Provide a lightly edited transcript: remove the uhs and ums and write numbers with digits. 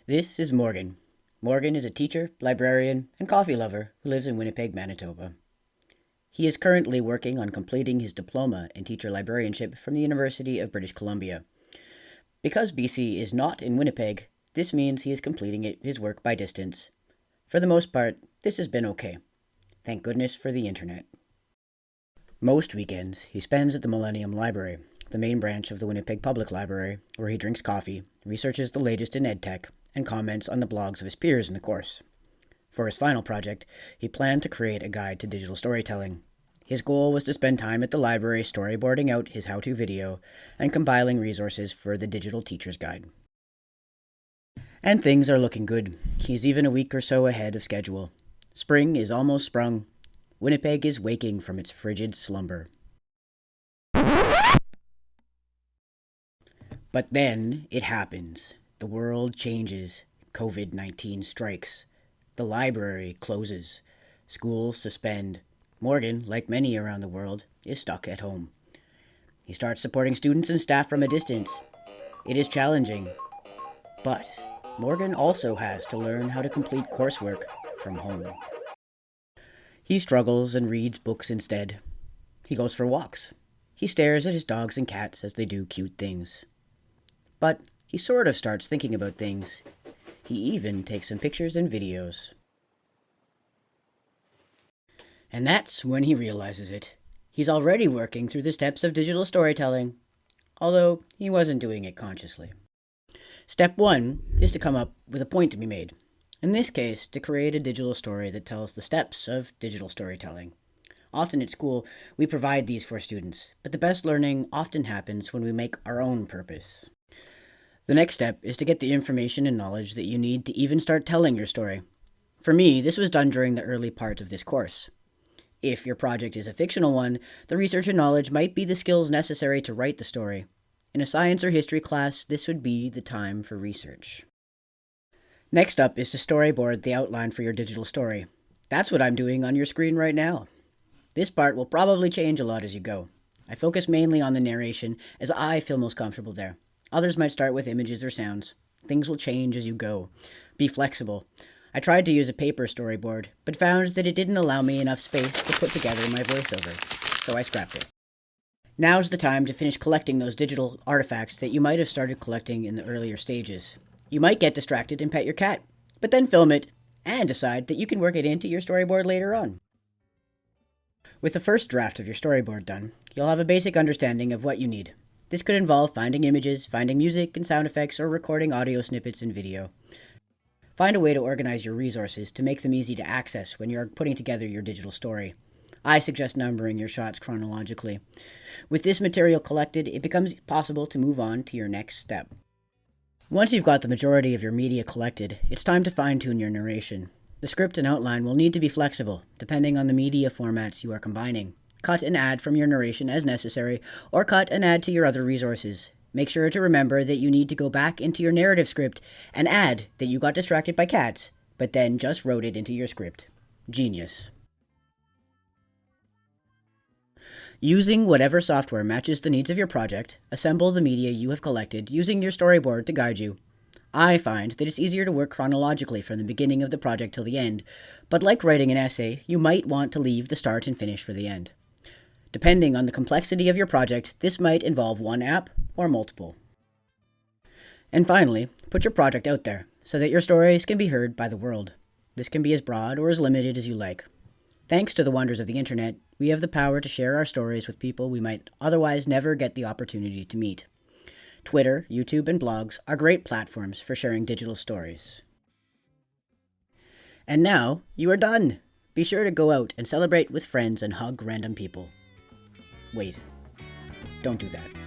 This is Morgan. Morgan is a teacher, librarian, and coffee lover who lives in Winnipeg, Manitoba. He is currently working on completing his diploma in teacher librarianship from the University of British Columbia. Because BC is not in Winnipeg, this means he is completing his work by distance. For the most part, this has been okay. Thank goodness for the internet. Most weekends, he spends at the Millennium Library, the main branch of the Winnipeg Public Library, where he drinks coffee, researches the latest in EdTech, and comments on the blogs of his peers in the course. For his final project, he planned to create a guide to digital storytelling. His goal was to spend time at the library storyboarding out his how-to video and compiling resources for the Digital Teacher's Guide. And things are looking good. He's even a week or so ahead of schedule. Spring is almost sprung. Winnipeg is waking from its frigid slumber. But then it happens. The world changes. COVID-19 strikes. The library closes. Schools suspend. Morgan, like many around the world, is stuck at home. He starts supporting students and staff from a distance. It is challenging. But Morgan also has to learn how to complete coursework from home. He struggles and reads books instead. He goes for walks. He stares at his dogs and cats as they do cute things. But he sort of starts thinking about things. He even takes some pictures and videos. And that's when he realizes it. He's already working through the steps of digital storytelling, although he wasn't doing it consciously. Step 1 is to come up with a point to be made. In this case, to create a digital story that tells the steps of digital storytelling. Often at school, we provide these for students, but the best learning often happens when we make our own purpose. The next step is to get the information and knowledge that you need to even start telling your story. For me, this was done during the early part of this course. If your project is a fictional one, the research and knowledge might be the skills necessary to write the story. In a science or history class, this would be the time for research. Next up is to storyboard the outline for your digital story. That's what I'm doing on your screen right now. This part will probably change a lot as you go. I focus mainly on the narration as I feel most comfortable there. Others might start with images or sounds. Things will change as you go. Be flexible. I tried to use a paper storyboard, but found that it didn't allow me enough space to put together my voiceover, so I scrapped it. Now's the time to finish collecting those digital artifacts that you might have started collecting in the earlier stages. You might get distracted and pet your cat, but then film it and decide that you can work it into your storyboard later on. With the first draft of your storyboard done, you'll have a basic understanding of what you need. This could involve finding images, finding music and sound effects, or recording audio snippets and video. Find a way to organize your resources to make them easy to access when you're putting together your digital story. I suggest numbering your shots chronologically. With this material collected, it becomes possible to move on to your next step. Once you've got the majority of your media collected, it's time to fine-tune your narration. The script and outline will need to be flexible, depending on the media formats you are combining. Cut and add from your narration as necessary, or cut and add to your other resources. Make sure to remember that you need to go back into your narrative script and add that you got distracted by cats, but then just wrote it into your script. Genius. Using whatever software matches the needs of your project, assemble the media you have collected using your storyboard to guide you. I find that it's easier to work chronologically from the beginning of the project till the end, but like writing an essay, you might want to leave the start and finish for the end. Depending on the complexity of your project, this might involve one app or multiple. And finally, put your project out there so that your stories can be heard by the world. This can be as broad or as limited as you like. Thanks to the wonders of the internet, we have the power to share our stories with people we might otherwise never get the opportunity to meet. Twitter, YouTube, and blogs are great platforms for sharing digital stories. And now, you are done! Be sure to go out and celebrate with friends and hug random people. Wait, don't do that.